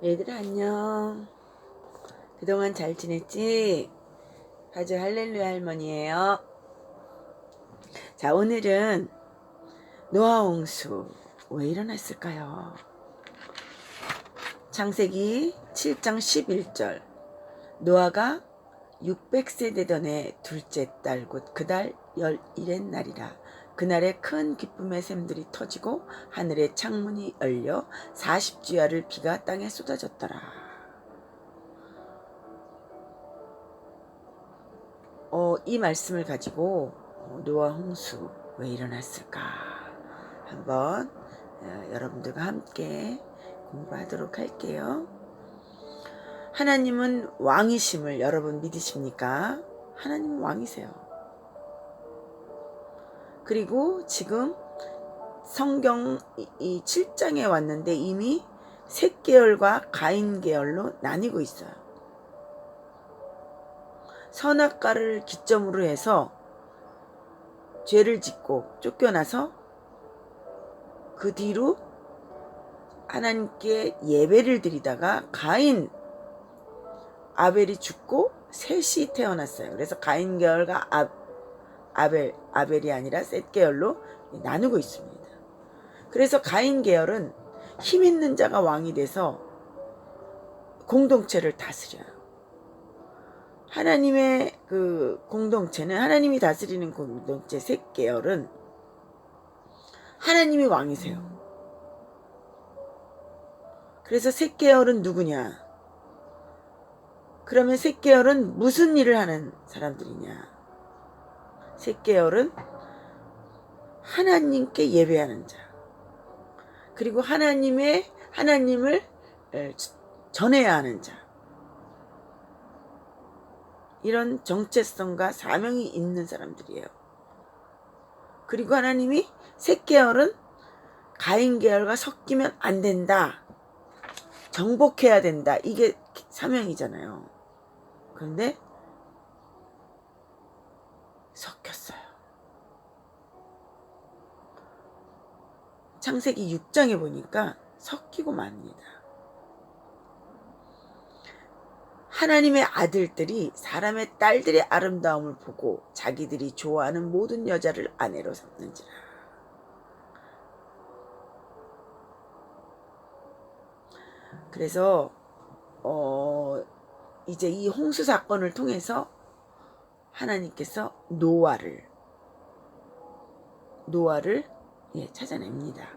얘들아 안녕. 그동안 잘 지냈지? 가주 할렐루야 할머니예요. 자, 오늘은 노아 홍수 왜 일어났을까요? 창세기 7장 11절. 노아가 600세 되던 해 둘째 달 곧 그달 11의 날이라. 그날에 큰 기쁨의 샘들이 터지고 하늘의 창문이 열려 40주야를 비가 땅에 쏟아졌더라. 이 말씀을 가지고 노아 홍수 왜 일어났을까 한번 여러분들과 함께 공부하도록 할게요. 하나님은 왕이심을 여러분 믿으십니까? 하나님은 왕이세요. 그리고 지금 성경 이 7장에 왔는데 이미 셋 계열과 가인 계열로 나뉘고 있어요. 선악과를 기점으로 해서 죄를 짓고 쫓겨나서 그 뒤로 하나님께 예배를 드리다가 가인, 아벨이 죽고 셋이 태어났어요. 그래서 가인 계열과 아벨이 아니라 셋 계열로 나누고 있습니다. 그래서 가인 계열은 힘 있는 자가 왕이 돼서 공동체를 다스려요. 하나님의 그 공동체는 하나님이 다스리는 공동체 셋 계열은 하나님이 왕이세요. 그래서 셋 계열은 누구냐? 그러면 셋 계열은 무슨 일을 하는 사람들이냐? 셋 계열은 하나님께 예배하는 자. 그리고 하나님을 전해야 하는 자. 이런 정체성과 사명이 있는 사람들이에요. 그리고 하나님이 셋 계열은 가인 계열과 섞이면 안 된다. 정복해야 된다. 이게 사명이잖아요. 그런데 섞였어요. 창세기 6장에 보니까 섞이고 맙니다. 하나님의 아들들이 사람의 딸들의 아름다움을 보고 자기들이 좋아하는 모든 여자를 아내로 삼는지라. 그래서 이제 이 홍수 사건을 통해서 하나님께서 노아를 찾아냅니다.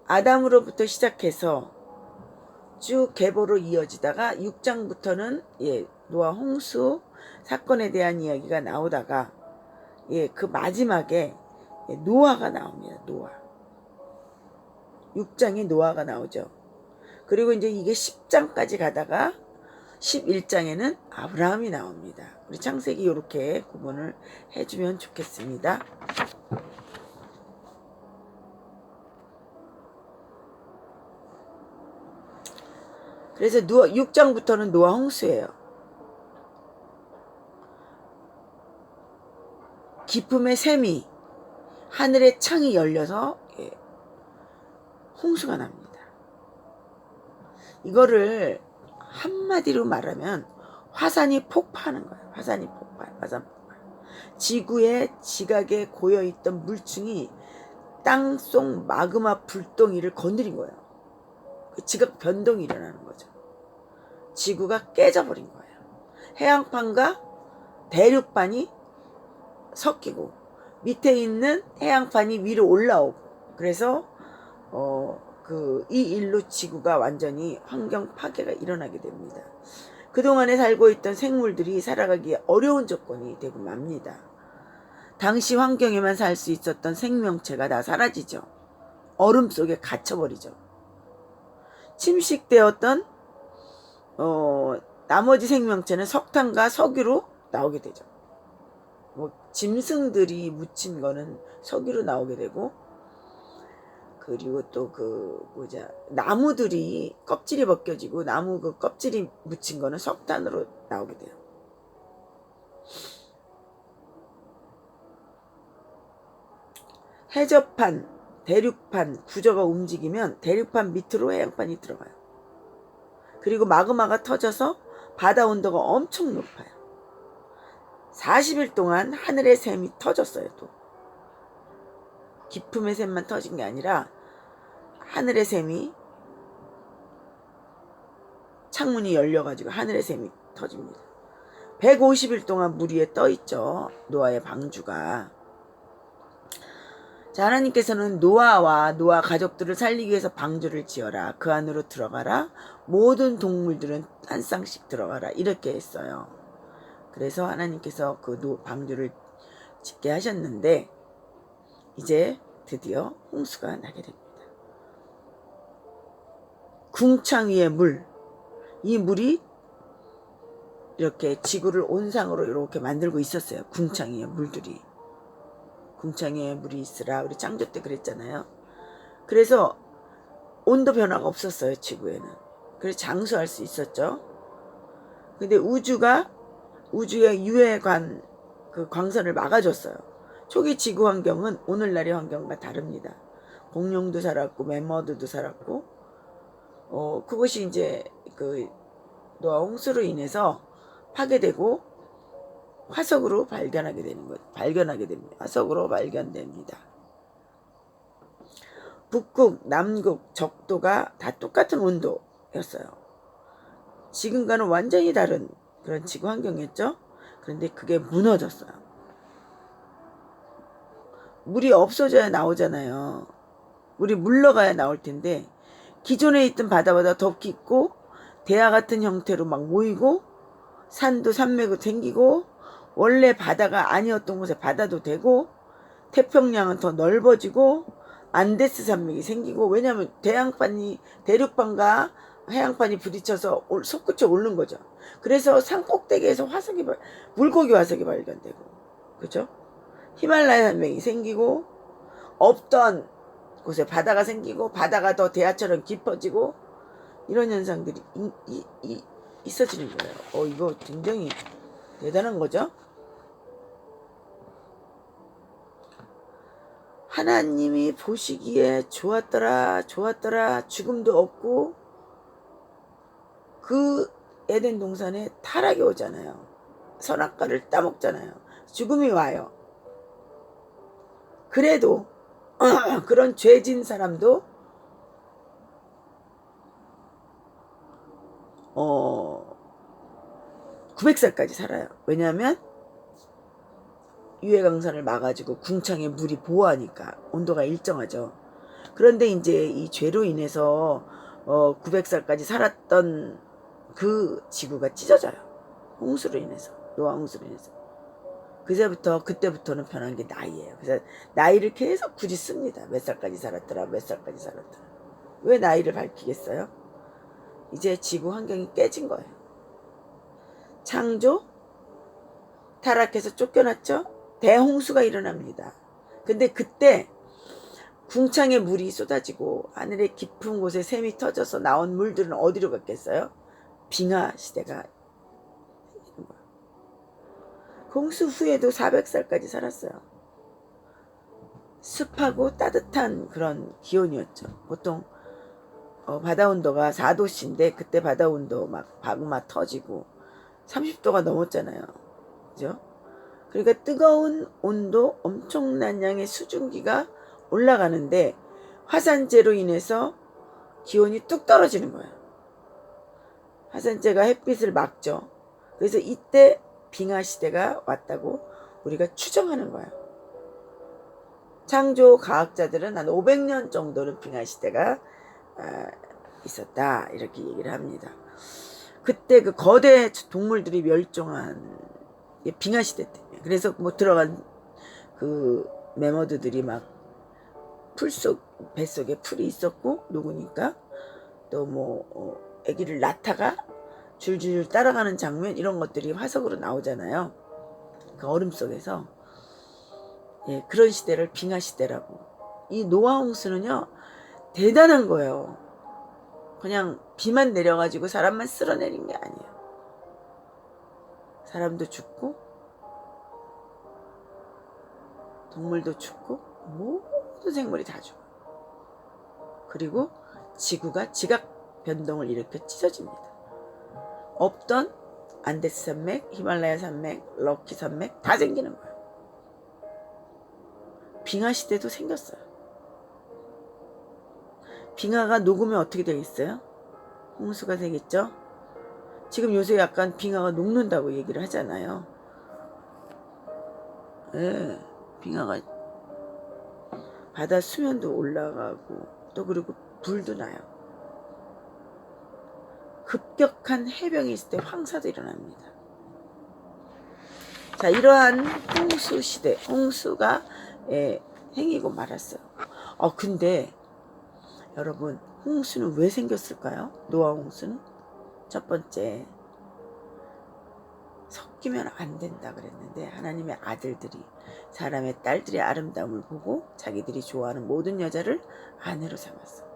아담으로부터 시작해서 쭉 계보로 이어지다가 6장부터는 노아 홍수 사건에 대한 이야기가 나오다가 그 마지막에 노아가 나옵니다. 노아. 6장에 노아가 나오죠. 그리고 이제 이게 10장까지 가다가 11장에는 아브라함이 나옵니다. 우리 창세기 이렇게 구분을 해주면 좋겠습니다. 그래서 6장부터는 노아 홍수예요. 기쁨의 샘이 하늘의 창이 열려서 홍수가 납니다. 이거를 한마디로 말하면 화산이 폭파하는 거예요. 화산 폭발. 지구의 지각에 고여있던 물층이 땅속 마그마 불덩이를 건드린 거예요. 지각 변동이 일어나는 거죠. 지구가 깨져버린 거예요. 해양판과 대륙판이 섞이고 밑에 있는 해양판이 위로 올라오고 그래서 이 일로 지구가 완전히 환경 파괴가 일어나게 됩니다. 그동안에 살고 있던 생물들이 살아가기 어려운 조건이 되고 맙니다. 당시 환경에만 살 수 있었던 생명체가 다 사라지죠. 얼음 속에 갇혀버리죠. 침식되었던 나머지 생명체는 석탄과 석유로 나오게 되죠. 짐승들이 묻힌 거는 석유로 나오게 되고 그리고 또 나무들이 껍질이 벗겨지고 나무 그 껍질이 묻힌 거는 석탄으로 나오게 돼요. 해저판 대륙판 구조가 움직이면 대륙판 밑으로 해양판이 들어가요. 그리고 마그마가 터져서 바다 온도가 엄청 높아요. 40일 동안 하늘의 샘이 터졌어요. 또 깊음의 샘만 터진 게 아니라 하늘의 샘이, 창문이 열려가지고 하늘의 샘이 터집니다. 150일 동안 물 위에 떠있죠. 노아의 방주가. 자, 하나님께서는 노아와 노아 가족들을 살리기 위해서 방주를 지어라. 그 안으로 들어가라. 모든 동물들은 한 쌍씩 들어가라. 이렇게 했어요. 그래서 하나님께서 그 방주를 짓게 하셨는데 이제 드디어 홍수가 나게 됩니다. 궁창 위의 물, 이 물이 이렇게 지구를 온상으로 이렇게 만들고 있었어요. 궁창 위의 물들이. 궁창 위에 물이 있으라. 우리 창조 때 그랬잖아요. 그래서 온도 변화가 없었어요. 지구에는. 그래서 장수할 수 있었죠. 근데 우주의 유해관 그 광선을 막아줬어요. 초기 지구 환경은 오늘날의 환경과 다릅니다. 공룡도 살았고 멤머드도 살았고, 그것이 이제 그 노아 홍수로 인해서 파괴되고 화석으로 발견하게 됩니다. 화석으로 발견됩니다. 북극, 남극, 적도가 다 똑같은 온도였어요. 지금과는 완전히 다른 그런 지구 환경이었죠. 그런데 그게 무너졌어요. 물이 없어져야 나오잖아요. 물이 물러가야 나올 텐데 기존에 있던 바다보다 더 깊고 대야 같은 형태로 막 모이고 산도 산맥이 생기고 원래 바다가 아니었던 곳에 바다도 되고 태평양은 더 넓어지고 안데스 산맥이 생기고, 왜냐하면 대륙판과 해양판이 부딪혀서 솟구쳐 오른 거죠. 그래서 산 꼭대기에서 물고기 화석이 발견되고, 그죠? 히말라야 산맥이 생기고 없던 곳에 바다가 생기고 바다가 더 대야처럼 깊어지고 이런 현상들이 있어지는 거예요. 이거 굉장히 대단한 거죠. 하나님이 보시기에 좋았더라 죽음도 없고, 그 에덴 동산에 타락이 오잖아요. 선악과를 따먹잖아요. 죽음이 와요. 그래도 그런 죄진 사람도 900살까지 살아요. 왜냐하면 유해광선을 막아주고 궁창에 물이 보호하니까 온도가 일정하죠. 그런데 이제 이 죄로 인해서 900살까지 살았던 그 지구가 찢어져요. 홍수로 인해서, 노아 홍수로 인해서. 그때부터는 변한 게 나이예요. 그래서 나이를 계속 굳이 씁니다. 몇 살까지 살았더라. 왜 나이를 밝히겠어요? 이제 지구 환경이 깨진 거예요. 창조, 타락해서 쫓겨났죠? 대홍수가 일어납니다. 근데 그때 궁창에 물이 쏟아지고 하늘의 깊은 곳에 샘이 터져서 나온 물들은 어디로 갔겠어요? 빙하 시대가 생기는 거예요. 홍수 후에도 400살까지 살았어요. 습하고 따뜻한 그런 기온이었죠. 보통 바다 온도가 4도씨인데 그때 바다 온도 막 마그마 터지고 30도가 넘었잖아요. 그죠? 그러니까 뜨거운 온도, 엄청난 양의 수증기가 올라가는데 화산재로 인해서 기온이 뚝 떨어지는 거예요. 화산재가 햇빛을 막죠. 그래서 이때 빙하 시대가 왔다고 우리가 추정하는 거예요. 창조 과학자들은 한 500년 정도는 빙하 시대가 있었다, 이렇게 얘기를 합니다. 그때 그 거대 동물들이 멸종한 빙하 시대 때. 그래서 뭐 들어간 그 메머드들이 막 뱃속에 풀이 있었고 녹으니까, 또 뭐 아기를 낳다가 줄줄 따라가는 장면, 이런 것들이 화석으로 나오잖아요. 그 얼음 속에서. 그런 시대를 빙하 시대라고. 이 노아 홍수는요 대단한 거예요. 그냥 비만 내려가지고 사람만 쓸어내린 게 아니에요. 사람도 죽고 동물도 죽고 모든 생물이 다 죽어요. 그리고 지구가 지각 변동을 일으켜 찢어집니다. 없던 안데스 산맥, 히말라야 산맥, 럭키 산맥 다 생기는 거예요. 빙하 시대도 생겼어요. 빙하가 녹으면 어떻게 되겠어요? 홍수가 되겠죠? 지금 요새 약간 빙하가 녹는다고 얘기를 하잖아요. 예, 빙하가 바다 수면도 올라가고 또 그리고 불도 나요. 급격한 해병이 있을 때 황사도 일어납니다. 자, 이러한 홍수 시대, 홍수가 행이고 말았어요. 근데 여러분, 홍수는 왜 생겼을까요? 노아 홍수는 첫 번째, 섞이면 안 된다 그랬는데 하나님의 아들들이, 사람의 딸들의 아름다움을 보고 자기들이 좋아하는 모든 여자를 아내로 삼았어.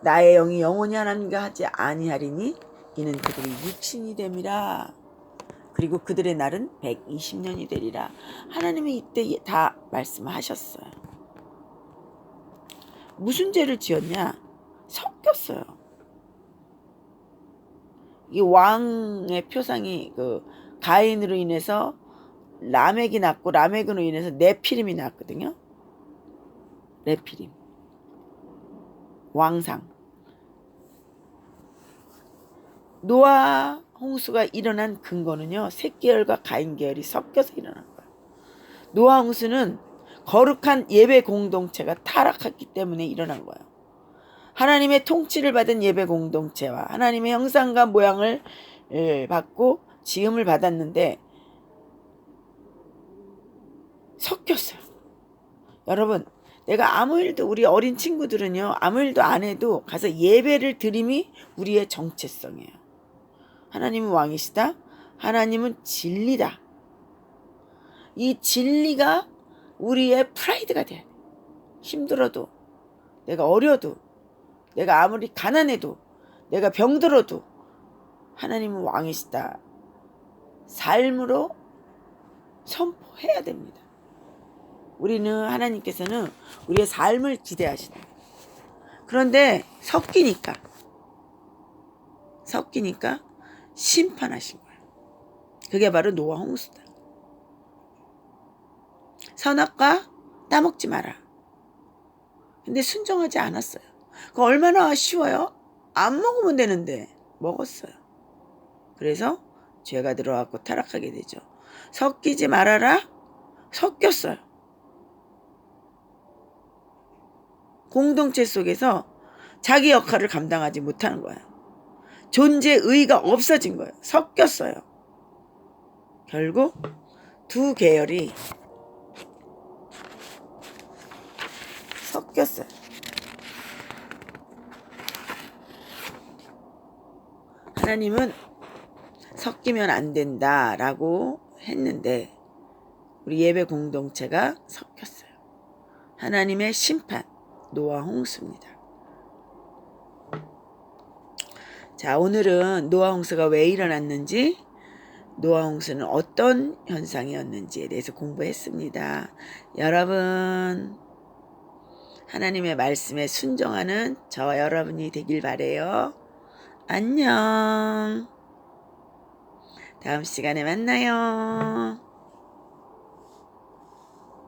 나의 영이 영원히 하나님과 하지 아니하리니 이는 그들이 육신이 됨이라. 그리고 그들의 날은 120년이 되리라. 하나님이 이때 다 말씀하셨어요. 무슨 죄를 지었냐? 섞였어요. 이 왕의 표상이 그 가인으로 인해서 라멕이 났고, 라멕으로 인해서 네피림이 났거든요. 네피림, 왕상. 노아 홍수가 일어난 근거는요, 셋계열과 가인계열이 섞여서 일어난 거예요. 노아 홍수는 거룩한 예배 공동체가 타락했기 때문에 일어난 거예요. 하나님의 통치를 받은 예배 공동체와 하나님의 형상과 모양을 받고 지음을 받았는데 섞였어요. 여러분, 내가 아무 일도, 우리 어린 친구들은요, 아무 일도 안 해도 가서 예배를 드림이 우리의 정체성이에요. 하나님은 왕이시다. 하나님은 진리다. 이 진리가 우리의 프라이드가 돼야 돼. 힘들어도, 내가 어려도, 내가 아무리 가난해도, 내가 병들어도 하나님은 왕이시다. 삶으로 선포해야 됩니다. 우리는, 하나님께서는 우리의 삶을 기대하시다. 그런데 섞이니까 심판하신 거예요. 그게 바로 노아 홍수다. 선악과 따먹지 마라. 근데 순종하지 않았어요. 그거 얼마나 쉬워요? 안 먹으면 되는데 먹었어요. 그래서 죄가 들어왔고 타락하게 되죠. 섞이지 말아라. 섞였어요. 공동체 속에서 자기 역할을 감당하지 못하는 거예요. 존재의가 없어진 거예요. 섞였어요. 결국 두 계열이 섞였어요. 하나님은 섞이면 안 된다라고 했는데 우리 예배 공동체가 섞였어요. 하나님의 심판, 노아 홍수입니다. 자, 오늘은 노아 홍수가 왜 일어났는지, 노아 홍수는 어떤 현상이었는지에 대해서 공부했습니다. 여러분, 하나님의 말씀에 순종하는 저와 여러분이 되길 바래요. 안녕. 다음 시간에 만나요.